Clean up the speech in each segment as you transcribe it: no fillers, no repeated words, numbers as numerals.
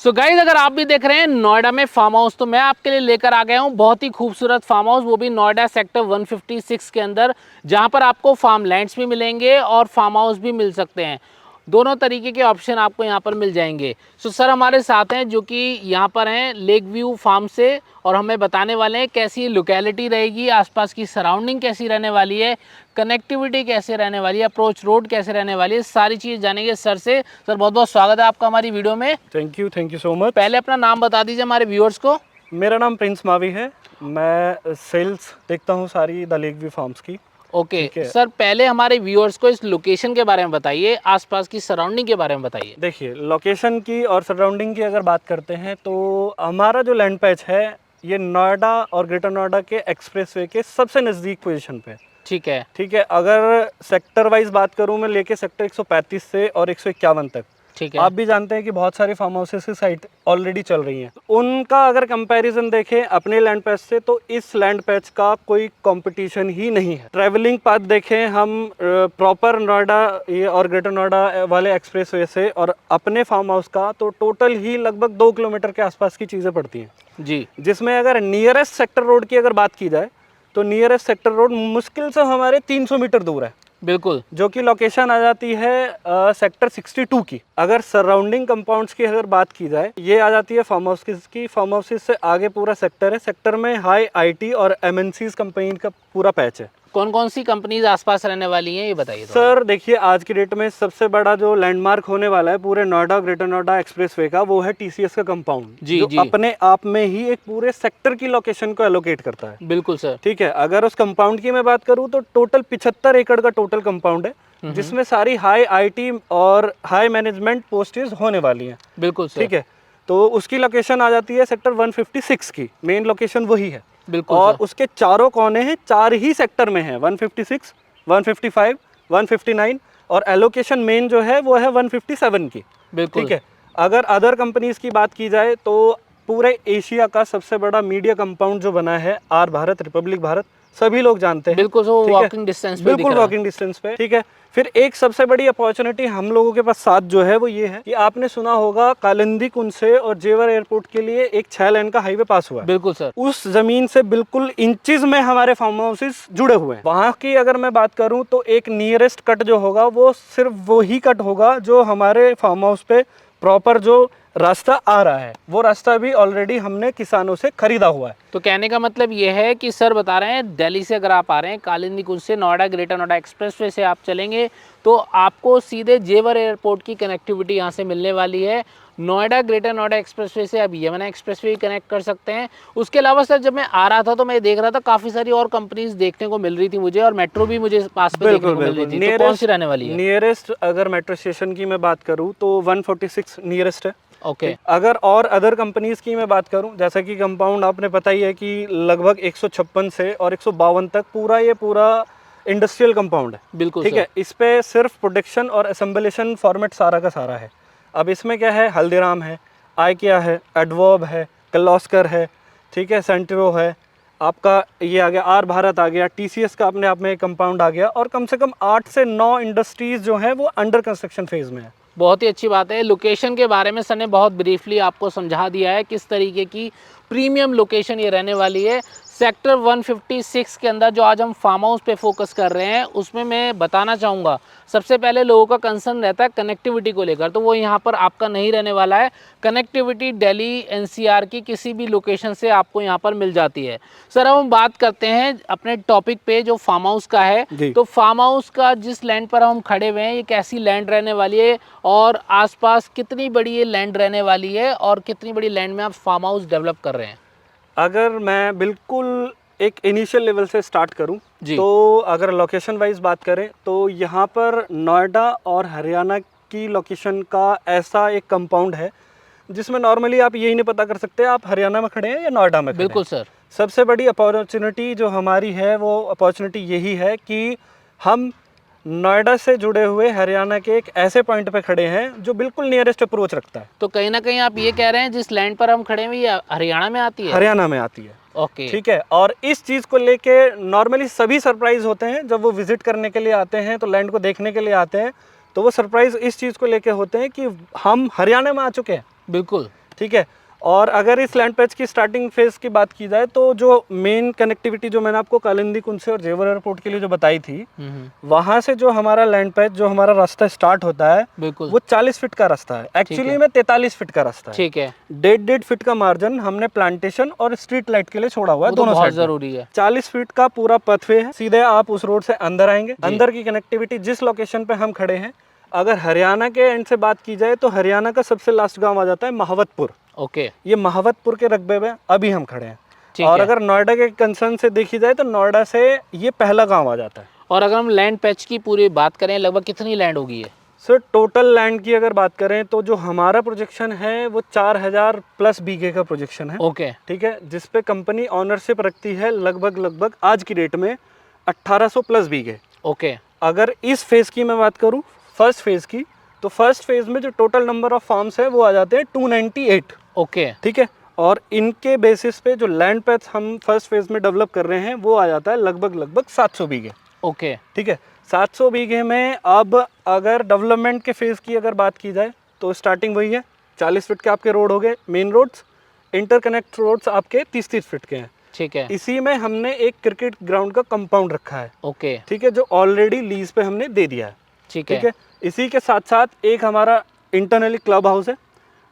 So guys, अगर आप भी देख रहे हैं नोएडा में फार्म हाउस, तो मैं आपके लिए लेकर आ गया हूं बहुत ही खूबसूरत फार्म हाउस, वो भी नोएडा सेक्टर 156 के अंदर, जहां पर आपको फार्म लैंड्स भी मिलेंगे और फार्म हाउस भी मिल सकते हैं। दोनों तरीके के ऑप्शन आपको यहां पर मिल जाएंगे। सो सर हमारे साथ हैं जो कि यहां पर हैं लेक व्यू फार्म से, और हमें बताने वाले हैं कैसी लोकेलिटी रहेगी, आसपास की सराउंडिंग कैसी रहने वाली है, कनेक्टिविटी कैसे रहने वाली है, अप्रोच रोड कैसे रहने वाली है, सारी चीज़ जानेंगे सर से। सर बहुत बहुत स्वागत है आपका हमारी वीडियो में। Thank you so much. पहले अपना नाम बता दीजिए हमारे व्यूअर्स को। मेरा नाम प्रिंस मावी है। मैं सेल्स देखता हूँ सारी द लेक व्यू फार्म्स की। ओके सर, पहले हमारे व्यूअर्स को इस लोकेशन के बारे में बताइए, आसपास की सराउंडिंग के बारे में बताइए। देखिए, लोकेशन की और सराउंडिंग की अगर बात करते हैं तो हमारा जो लैंड पैच है ये नोएडा और ग्रेटर नोएडा के एक्सप्रेसवे के सबसे नज़दीक पोजीशन पे है। ठीक है। ठीक है, अगर सेक्टर वाइज बात करूँ मैं, लेके सेक्टर 135 से और 151 तक, ठीक है। आप भी जानते हैं कि बहुत सारे फार्म हाउसेस की साइट ऑलरेडी चल रही हैं। उनका अगर कंपैरिजन देखें अपने लैंड पैच से, तो इस लैंड पैच का कोई कंपटीशन ही नहीं है। ट्रैवलिंग पाथ देखें हम प्रॉपर नोएडा और ग्रेटर नोएडा वाले एक्सप्रेसवे से और अपने फार्म हाउस का, तो टोटल ही लगभग 2 किलोमीटर के आसपास की चीज़ें पड़ती हैं जी। जिसमें अगर नियरेस्ट सेक्टर रोड की अगर बात की जाए तो नियरेस्ट सेक्टर रोड मुश्किल से हमारे 300 मीटर दूर है, बिल्कुल, जो कि लोकेशन आ जाती है सेक्टर 62 की। अगर सराउंडिंग कंपाउंड्स की अगर बात की जाए, ये आ जाती है फार्म हाउस की। फार्म हाउसेस से आगे पूरा सेक्टर है। सेक्टर में हाई आईटी और एमएनसीज कंपनी का पूरा पैच है। कौन कौन सी कंपनीज आसपास रहने वाली हैं ये बताइए। सर देखिए, आज की डेट में सबसे बड़ा जो लैंडमार्क होने वाला है पूरे नोएडा ग्रेटर नोएडा एक्सप्रेसवे का, वो है टीसीएस का कंपाउंड, जी, जो जी। अपने आप में ही एक पूरे सेक्टर की लोकेशन को एलोकेट करता है। बिल्कुल सर। ठीक है, अगर उस कंपाउंड की मैं बात करूं तो टोटल 75 एकड़ का टोटल कंपाउंड है, जिसमें सारी हाई आईटी और हाई मैनेजमेंट पोस्टेज होने वाली हैं। बिल्कुल सर। ठीक है, तो उसकी लोकेशन आ जाती है सेक्टर 156 की। मेन लोकेशन वही है। बिल्कुल और सर। उसके चारों कोने हैं, 4 ही सेक्टर में है, 156, 155, 159, और एलोकेशन मेन जो है वो है 157 की। बिल्कुल। ठीक है, अगर अदर कंपनीज की बात की जाए तो पूरे एशिया का सबसे बड़ा मीडिया कंपाउंड जो बना है आर भारत, रिपब्लिक भारत, सभी लोग जानते हैं। बिल्कुल, वो वॉकिंग डिस्टेंस पे दिख बिल्कुल रहा है। वॉकिंग डिस्टेंस पे। ठीक है, फिर एक सबसे बड़ी अपॉर्चुनिटी हम लोगों के पास साथ जो है वो ये है कि आपने सुना होगा कालिंदी कुंज से और जेवर एयरपोर्ट के लिए एक 6 लेन का हाईवे पास हुआ है। बिल्कुल सर। उस जमीन से बिल्कुल इंचेस में हमारे फार्म हाउसेस जुड़े हुए हैं। वहाँ की अगर मैं बात करूँ तो एक नियरेस्ट कट जो होगा वो सिर्फ वो ही कट होगा जो हमारे फार्म हाउस पे प्रॉपर जो रास्ता आ रहा है, वो रास्ता भी ऑलरेडी हमने किसानों से खरीदा हुआ है। तो कहने का मतलब ये है कि सर बता रहे हैं दिल्ली से अगर आप आ रहे हैं कालिंदी कुंज से नोएडा ग्रेटर नोएडा एक्सप्रेसवे से आप चलेंगे तो आपको सीधे जेवर एयरपोर्ट की कनेक्टिविटी यहाँ से मिलने वाली है। नोएडा ग्रेटर नोएडा एक्सप्रेसवे से आप यमुना एक्सप्रेसवे कनेक्ट कर सकते हैं। उसके अलावा सर जब मैं आ रहा था तो मैं देख रहा था काफ़ी सारी और कंपनीज देखने को मिल रही थी मुझे, और मेट्रो भी मुझे पास पे देखने को मिल रही थी। तो कौन सी रहने वाली है? नियरेस्ट अगर मेट्रो स्टेशन की मैं बात करूँ तो 146 नियरेस्ट है। ओके। अगर और अदर कंपनीज की मैं बात करूं, जैसा कि कंपाउंड आपने पता ही है कि लगभग 156 से और 152 तक पूरा ये पूरा इंडस्ट्रियल कंपाउंड है। बिल्कुल। ठीक है, इस पे सिर्फ प्रोडक्शन और असेंबलेशन फॉर्मेट सारा का सारा है। अब इसमें क्या है, हल्दीराम है, आइकिया है, एडवर्ब है, किर्लोस्कर है, ठीक है, सेंट्रो है, आपका ये आ गया आर भारत आ गया, टीसीएस का अपने आप में एक कंपाउंड आ गया, और कम से कम 8 से 9 इंडस्ट्रीज जो हैं वो अंडर कंस्ट्रक्शन फेज में है। बहुत ही अच्छी बात है। लोकेशन के बारे में सर ने बहुत ब्रीफली आपको समझा दिया है किस तरीके की प्रीमियम लोकेशन ये रहने वाली है। सेक्टर 156 के अंदर जो आज हम फार्म हाउस पे फोकस कर रहे हैं उसमें मैं बताना चाहूँगा, सबसे पहले लोगों का कंसर्न रहता है कनेक्टिविटी को लेकर, तो वो यहाँ पर आपका नहीं रहने वाला है। कनेक्टिविटी दिल्ली एनसीआर की किसी भी लोकेशन से आपको यहाँ पर मिल जाती है। सर अब हम बात करते हैं अपने टॉपिक पे जो फार्म हाउस का है। तो फार्म हाउस का जिस लैंड पर हम खड़े हुए हैं ये कैसी लैंड रहने वाली है, और आसपास कितनी बड़ी ये लैंड रहने वाली है, और कितनी बड़ी लैंड में आप फार्म हाउस डेवलप कर रहे हैं? अगर मैं बिल्कुल एक इनिशियल लेवल से स्टार्ट करूं तो अगर लोकेशन वाइज बात करें तो यहाँ पर नोएडा और हरियाणा की लोकेशन का ऐसा एक कंपाउंड है जिसमें नॉर्मली आप यही नहीं पता कर सकते आप हरियाणा में खड़े हैं या नोएडा में खड़े हैं। बिल्कुल सर। सबसे बड़ी अपॉर्चुनिटी जो हमारी है वो अपॉर्चुनिटी यही है कि हम नोएडा से जुड़े हुए हरियाणा के एक ऐसे पॉइंट पे खड़े हैं जो बिल्कुल नियरेस्ट अप्रोच रखता है। तो कहीं ना कहीं आप ये कह रहे हैं जिस लैंड पर हम खड़े हैं ये हरियाणा में आती है? हरियाणा में आती है। ओके। ठीक है, और इस चीज़ को लेके नॉर्मली सभी सरप्राइज होते हैं जब वो विजिट करने के लिए आते हैं, तो लैंड को देखने के लिए आते हैं, तो वो सरप्राइज इस चीज़ को लेके होते हैं कि हम हरियाणा में आ चुके हैं। बिल्कुल। ठीक है। और अगर इस लैंड पैच की स्टार्टिंग फेज की बात की जाए तो जो मेन कनेक्टिविटी जो मैंने आपको कालिंदी कुंड से और जेवर एयरपोर्ट के लिए जो बताई थी, वहां से जो हमारा लैंड पैच, जो हमारा रास्ता स्टार्ट होता है, बिल्कुल वो 40 फीट का रास्ता है। एक्चुअली में 43 फीट का रास्ता है। ठीक है। 1.5 फीट का मार्जिन हमने प्लांटेशन और स्ट्रीट लाइट के लिए छोड़ा हुआ है, वो तो दोनों बहुत साइड पे। जरूरी है। 40 फीट का पूरा पथवे है, सीधे आप उस रोड से अंदर आएंगे। अंदर की कनेक्टिविटी जिस लोकेशन पे हम खड़े हैं, अगर हरियाणा के एंड से बात की जाए तो हरियाणा का सबसे लास्ट गांव आ जाता है महावतपुर। ओके, ये महावतपुर के रकबे में अभी हम खड़े हैं। ठीक और है। अगर नोएडा के कंसर्न से देखी जाए तो नोएडा से ये पहला गांव आ जाता है। और अगर हम लैंड पैच की पूरी बात करें, लगभग कितनी लैंड होगी ये? सर टोटल लैंड की अगर बात करें तो जो हमारा प्रोजेक्शन है वो 4000 प्लस बीघे का प्रोजेक्शन है। ओके, ठीक है, जिसपे कंपनी ऑनरशिप रखती है लगभग आज की डेट में 1800 प्लस बीघे। ओके, अगर इस फेज की मैं बात करूं, फर्स्ट फेज की, तो फर्स्ट फेज में जो टोटल नंबर ऑफ फार्म्स है वो आ जाते हैं 298। ओके, ठीक है। और इनके बेसिस पे जो लैंड पैच हम फर्स्ट फेज में डेवलप कर रहे हैं वो आ जाता है लगभग 700 बीघे। ओके, ठीक है, 700 बीघे में अब अगर डेवलपमेंट के फेज की अगर बात की जाए तो स्टार्टिंग वही है, 40 फीट के आपके रोड हो गए मेन रोड्स, इंटरकनेक्ट रोड्स आपके 30-30 फीट के हैं। ठीक है। इसी में हमने एक क्रिकेट ग्राउंड का कंपाउंड रखा है। ओके, ठीक है, जो ऑलरेडी लीज पे हमने दे दिया है। ठीक ठीक है। है, इसी के साथ साथ एक हमारा इंटरनली क्लब हाउस है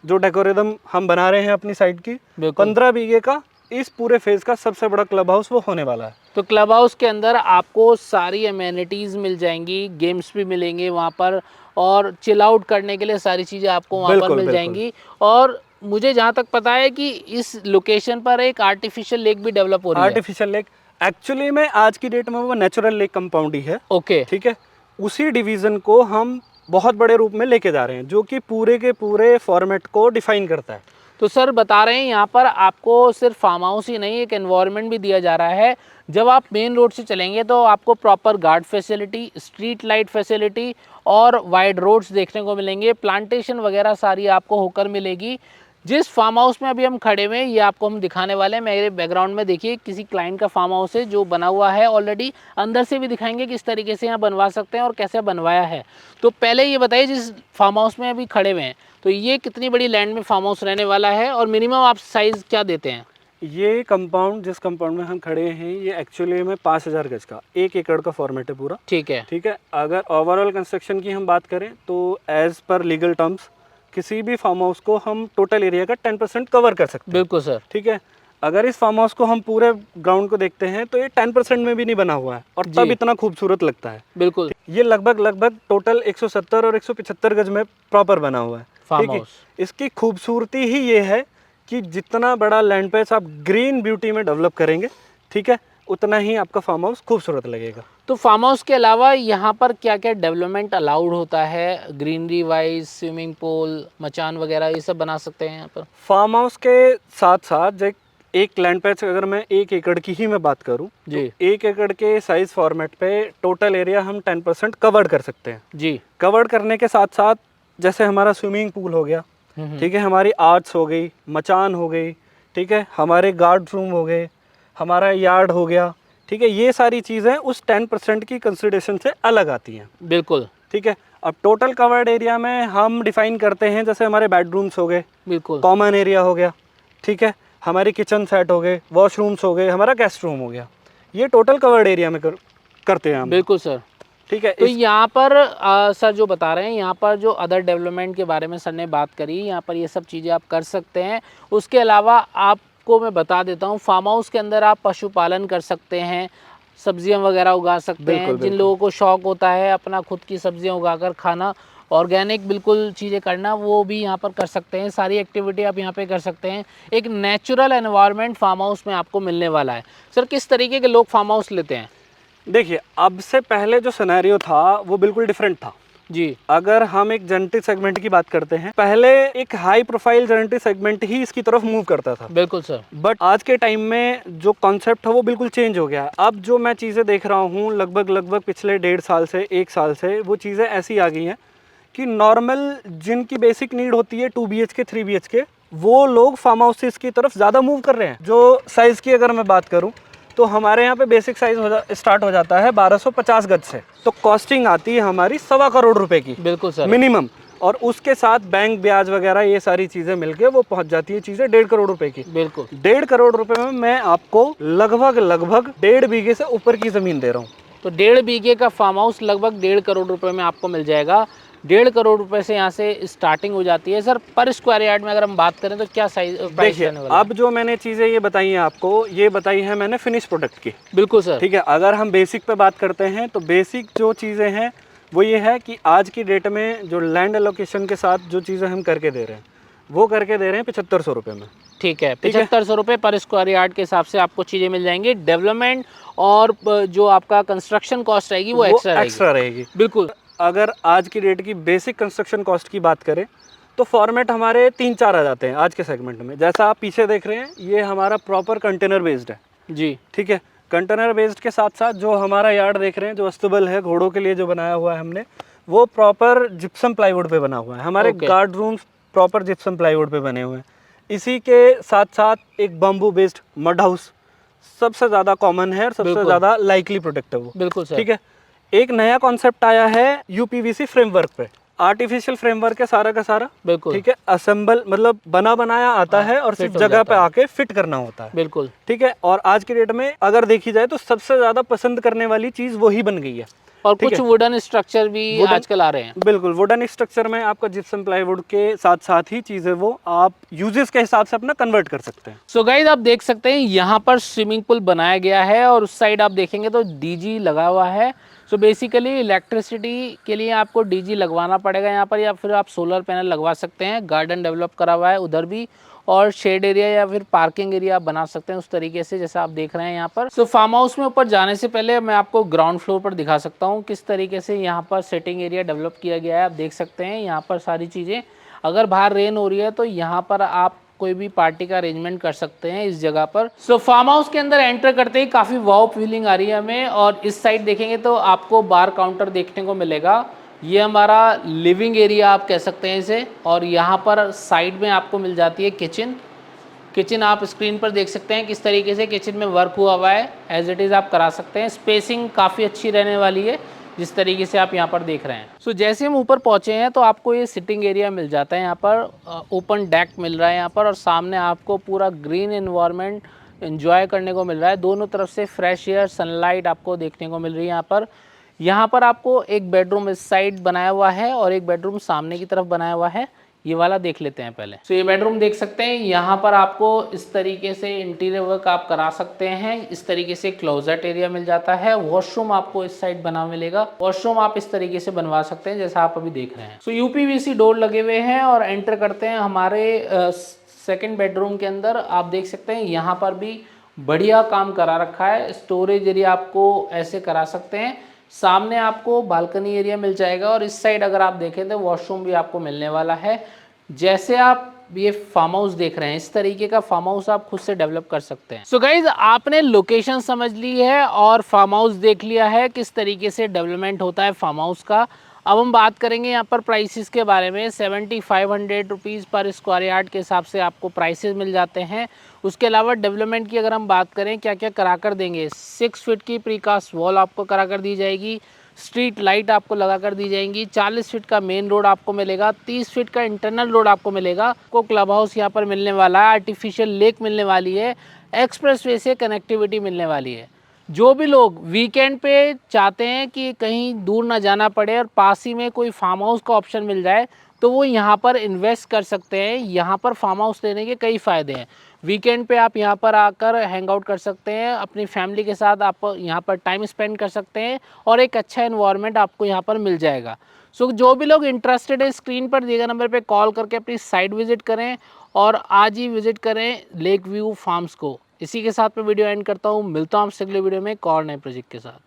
जो डेकोरेदम हम बना रहे हैं अपनी साइड की। बिल्कुल। 15 बीघे का इस पूरे फेज का सबसे बड़ा क्लब हाउस वो होने वाला है। तो क्लब हाउस के अंदर आपको सारी अमेनिटीज़ मिल जाएंगी, गेम्स भी मिलेंगे वहाँ पर, और चिल आउट करने के लिए सारी चीज़ें आपको वहाँ पर बिल्कुल, मिल बिल्कुल। जाएंगी। और मुझे जहाँ तक पता है कि इस लोकेशन पर एक आर्टिफिशियल लेक भी डेवलप हो रही है। आर्टिफिशियल लेक एक्चुअली में आज की डेट में वो नेचुरल लेक कंपाउंड ही है। ओके, ठीक है, उसी डिवीजन को हम बहुत बड़े रूप में लेके जा रहे हैं जो कि पूरे के पूरे फॉर्मेट को डिफाइन करता है। तो सर बता रहे हैं यहाँ पर आपको सिर्फ फार्म हाउस ही नहीं, एक एनवायरनमेंट भी दिया जा रहा है। जब आप मेन रोड से चलेंगे तो आपको proper guard facility, street light facility और वाइड रोड्स देखने को मिलेंगे। प्लांटेशन वगैरह सारी आपको होकर मिलेगी। जिस फार्म हाउस में अभी हम खड़े हुए हैं ये आपको हम दिखाने वाले हैं। मेरे बैकग्राउंड में देखिए किसी क्लाइंट का फार्म हाउस है जो बना हुआ है ऑलरेडी। अंदर से भी दिखाएंगे किस तरीके से यहाँ बनवा सकते हैं और कैसे बनवाया है। तो पहले ये बताइए, जिस फार्म हाउस में अभी खड़े हुए हैं तो ये कितनी बड़ी लैंड में फार्म हाउस रहने वाला है और मिनिमम आप साइज़ क्या देते हैं? ये कंपाउंड, जिस कंपाउंड में हम खड़े हैं, ये एक्चुअली में 5000 गज का 1 एकड़ का फॉर्मेट है पूरा। ठीक है, ठीक है, अगर ओवरऑल कंस्ट्रक्शन की हम बात करें तो एज पर लीगल टर्म्स किसी भी फार्म हाउस को हम टोटल एरिया का 10% कवर कर सकते हैं। बिल्कुल सर। ठीक है, अगर इस फार्म हाउस को हम पूरे ग्राउंड को देखते हैं तो ये 10% में भी नहीं बना हुआ है और तब जी। इतना खूबसूरत लगता है। बिल्कुल, ये लगभग टोटल 170 और 175 गज में प्रॉपर बना हुआ है। फार्म ठीक है? हाउस। इसकी खूबसूरती ही ये है कि जितना बड़ा लैंड पैच आप ग्रीन ब्यूटी में डेवलप करेंगे, ठीक है, उतना ही आपका फार्म हाउस खूबसूरत लगेगा। तो फार्म हाउस के अलावा यहाँ पर क्या क्या डेवलपमेंट अलाउड होता है ग्रीनरी वाइज? स्विमिंग पूल, मचान वगैरह ये सब बना सकते हैं यहाँ पर? फार्म हाउस के साथ साथ एक लैंड पैच, अगर मैं 1 एकड़ की ही मैं बात करूं जी। तो 1 एकड़ के साइज फॉर्मेट पे टोटल एरिया हम 10% कवर्ड कर सकते हैं। जी। कवर्ड करने के साथ साथ जैसे हमारा स्विमिंग पूल हो गया, ठीक है, हमारी आर्ट्स हो गई, मचान हो गई, ठीक है, हमारे गार्ड रूम हो गए, हमारा यार्ड हो गया, ठीक है, ये सारी चीज़ें उस 10% की कंसिडरेशन से अलग आती हैं। बिल्कुल। ठीक है, अब टोटल कवर्ड एरिया में हम डिफाइन करते हैं जैसे हमारे बेडरूम्स हो गए, बिल्कुल। कॉमन एरिया हो गया, ठीक है, हमारे किचन सेट हो गए, वॉशरूम्स हो गए, हमारा गेस्ट रूम हो गया, ये टोटल कवर्ड एरिया में करते हैं हम। बिल्कुल सर। ठीक है, तो यहाँ पर सर जो बता रहे हैं, यहाँ पर जो अदर डेवलपमेंट के बारे में सर ने बात करी, यहाँ पर ये सब चीज़ें आप कर सकते हैं। उसके अलावा आपको मैं बता देता हूँ, फार्म हाउस के अंदर आप पशुपालन कर सकते हैं, सब्जियाँ वगैरह उगा सकते हैं। जिन लोगों को शौक़ होता है अपना खुद की सब्जियाँ उगाकर खाना, ऑर्गेनिक बिल्कुल चीज़ें करना, वो भी यहाँ पर कर सकते हैं। सारी एक्टिविटी आप यहाँ पे कर सकते हैं। एक नेचुरल एनवायरनमेंट फार्म हाउस में आपको मिलने वाला है। सर किस तरीके के लोग फार्म हाउस लेते हैं? देखिए, अब से पहले जो सिनेरियो था वो बिल्कुल डिफरेंट था जी। अगर हम एक जेनेटिक सेगमेंट की बात करते हैं, पहले एक हाई प्रोफाइल जेनेटिक सेगमेंट ही इसकी तरफ मूव करता था। बिल्कुल सर। बट आज के टाइम में जो कॉन्सेप्ट है वो बिल्कुल चेंज हो गया है। अब जो मैं चीज़ें देख रहा हूँ लगभग पिछले 1.5 साल से 1 साल से, वो चीज़ें ऐसी आ गई हैं कि नॉर्मल जिनकी बेसिक नीड होती है 2 BHK 3 BHK, वो लोग फार्म हाउसेस की तरफ ज़्यादा मूव कर रहे हैं। जो साइज़ की अगर मैं बात करूँ तो हमारे यहाँ पे बेसिक साइज स्टार्ट हो जाता है 1250 गज से, तो कॉस्टिंग आती है हमारी 1.25 करोड़ रुपए की बिल्कुल सर। मिनिमम। और उसके साथ बैंक ब्याज वगैरह ये सारी चीज़ें मिलके वो पहुंच जाती है चीज़ें 1.5 करोड़ रुपए की। बिल्कुल 1.5 करोड़ रुपए में मैं आपको लगभग 1.5 बीघे से ऊपर की ज़मीन दे रहा हूँ। तो 1.5 बीघे का फार्म हाउस लगभग 1.5 करोड़ रुपए में आपको मिल जाएगा। 1.5 करोड़ रुपए से यहाँ से स्टार्टिंग हो जाती है। सर पर स्क्वायर यार्ड में अगर हम बात करें तो क्या साइज प्राइस देखिए, रहने वाला है? अब जो मैंने चीज़ें ये बताई हैं आपको, ये बताई है मैंने फिनिश प्रोडक्ट की। बिल्कुल सर। ठीक है, अगर हम बेसिक पे बात करते हैं तो बेसिक जो चीज़ें हैं वो ये है कि आज की डेट में जो लैंड एलोकेशन के साथ जो चीज़ें हम करके दे रहे हैं वो करके दे रहे हैं 7500 रुपये में। ठीक है, ठीक है। 7500 रुपये पर स्क्वायर यार्ड के हिसाब से आपको चीज़ें मिल जाएंगी। डेवलपमेंट और जो आपका कंस्ट्रक्शन कॉस्ट रहेगी वो एक्स्ट्रा रहेगी। बिल्कुल। अगर आज की डेट की बेसिक कंस्ट्रक्शन कॉस्ट की बात करें तो फॉर्मेट हमारे 3-4 आ जाते हैं आज के सेगमेंट में। जैसा आप पीछे देख रहे हैं ये हमारा प्रॉपर कंटेनर बेस्ड है। जी ठीक है, कंटेनर बेस्ड के साथ साथ जो हमारा यार्ड देख रहे हैं जो अस्तबल है घोड़ों के लिए जो बनाया हुआ है हमने, वो प्रॉपर जिप्सम प्लाईवुड पे बना हुआ है। हमारे guard rooms proper gypsum plywood पे बने हुए हैं। इसी के साथ साथ एक बम्बू बेस्ड मड हाउस सबसे ज़्यादा कॉमन है और सबसे ज़्यादा लाइकली प्रोडक्ट है वो। बिल्कुल सर। ठीक है, एक नया कॉन्सेप्ट आया है यूपीवीसी फ्रेमवर्क पे। आर्टिफिशियल फ्रेमवर्क है सारा का सारा। बिल्कुल। ठीक है, असेंबल मतलब बना बनाया आता है और सिर्फ जगह पे आके फिट करना होता है। बिल्कुल। ठीक है, और आज की डेट में अगर देखी जाए तो सबसे ज्यादा पसंद करने वाली चीज वही बन गई है। और कुछ वुडन स्ट्रक्चर भी आजकल आ रहे हैं। बिल्कुल, वुडन स्ट्रक्चर में आपका जिप्सम प्लाईवुड के साथ साथ ही चीजें वो आप यूजेस के हिसाब से अपना कन्वर्ट कर सकते हैं। सो गाइस आप देख सकते हैं यहाँ पर स्विमिंग पूल बनाया गया है और उस साइड आप देखेंगे तो डीजी लगा हुआ है। सो बेसिकली इलेक्ट्रिसिटी के लिए आपको डीजी लगवाना पड़ेगा यहाँ पर, या फिर आप सोलर पैनल लगवा सकते हैं। गार्डन डेवलप करा हुआ है उधर भी, और शेड एरिया या फिर पार्किंग एरिया आप बना सकते हैं उस तरीके से जैसा आप देख रहे हैं यहाँ पर। सो फार्म हाउस में ऊपर जाने से पहले मैं आपको ग्राउंड फ्लोर पर दिखा सकता हूँ किस तरीके से यहाँ पर सेटिंग एरिया डेवलप किया गया है। आप देख सकते हैं यहाँ पर सारी चीज़ें। अगर बाहर रेन हो रही है तो यहाँ पर आप कोई भी पार्टी का अरेंजमेंट कर सकते हैं इस जगह पर। सो फार्म हाउस के अंदर एंटर करते ही काफ़ी वाव फीलिंग आ रही है हमें, और इस साइड देखेंगे तो आपको बार काउंटर देखने को मिलेगा। ये हमारा लिविंग एरिया आप कह सकते हैं इसे, और यहाँ पर साइड में आपको मिल जाती है किचन आप स्क्रीन पर देख सकते हैं किस तरीके से किचन में वर्क हुआ हुआ है। एज इट इज़ आप करा सकते हैं। स्पेसिंग काफ़ी अच्छी रहने वाली है जिस तरीके से आप यहाँ पर देख रहे हैं। सो जैसे हम ऊपर पहुँचे हैं तो आपको ये सिटिंग एरिया मिल जाता है यहाँ पर, ओपन डेक मिल रहा है यहाँ पर, और सामने आपको पूरा ग्रीन एनवायरनमेंट एंजॉय करने को मिल रहा है। दोनों तरफ से फ्रेश एयर सनलाइट आपको देखने को मिल रही है यहाँ पर। यहाँ पर आपको एक बेडरूम इस साइड बनाया हुआ है और एक बेडरूम सामने की तरफ बनाया हुआ है। ये वाला देख लेते हैं पहले। तो ये बेडरूम देख सकते हैं, यहाँ पर आपको इस तरीके से इंटीरियर वर्क आप करा सकते हैं। इस तरीके से क्लोजेट एरिया मिल जाता है। वॉशरूम आपको इस साइड बना मिलेगा। वॉशरूम आप इस तरीके से बनवा सकते हैं जैसा आप अभी देख रहे हैं। सो यूपीवीसी डोर लगे हुए हैं और एंटर करते हैं हमारे सेकेंड बेडरूम के अंदर। आप देख सकते हैं यहाँ पर भी बढ़िया काम करा रखा है। स्टोरेज एरिया आपको ऐसे करा सकते हैं। सामने आपको बालकनी एरिया मिल जाएगा, और इस साइड अगर आप देखें तो वॉशरूम भी आपको मिलने वाला है। जैसे आप ये फार्म हाउस देख रहे हैं इस तरीके का फार्म हाउस आप खुद से डेवलप कर सकते हैं। सो गाइज आपने लोकेशन समझ ली है और फार्म हाउस देख लिया है किस तरीके से डेवलपमेंट होता है फार्म हाउस का। अब हम बात करेंगे यहाँ पर प्राइसेस के बारे में। 7500 रुपीज़ पर स्क्वायर यार्ड के हिसाब से आपको प्राइसेस मिल जाते हैं। उसके अलावा डेवलपमेंट की अगर हम बात करें क्या क्या करा कर देंगे, 6 फीट की प्रीकास्ट वॉल आपको करा कर दी जाएगी। स्ट्रीट लाइट आपको लगा कर दी जाएंगी। 40 फीट का मेन रोड आपको मिलेगा। 30 फीट का इंटरनल रोड आपको मिलेगा। आपको क्लब हाउस यहाँ पर मिलने वाला है। आर्टिफिशियल लेक मिलने वाली है। एक्सप्रेसवे से कनेक्टिविटी मिलने वाली है। जो भी लोग वीकेंड पे चाहते हैं कि कहीं दूर ना जाना पड़े और पास ही में कोई फार्म हाउस का ऑप्शन मिल जाए तो वो यहाँ पर इन्वेस्ट कर सकते हैं। यहाँ पर फार्म हाउस लेने के कई फ़ायदे हैं। वीकेंड पे आप यहाँ पर आकर हैंग आउट कर सकते हैं। अपनी फैमिली के साथ आप यहाँ पर टाइम स्पेंड कर सकते हैं और एक अच्छा एनवायरनमेंट आपको यहाँ पर मिल जाएगा। सो जो भी लोग इंटरेस्टेड है स्क्रीन पर दिए गए नंबर पे कॉल करके अपनी साइट विजिट करें और आज ही विजिट करें लेक व्यू फार्म्स को। इसी के साथ मैं वीडियो एंड करता हूँ। मिलता हूँ आपसे अगले वीडियो में एक और नए प्रोजेक्ट के साथ।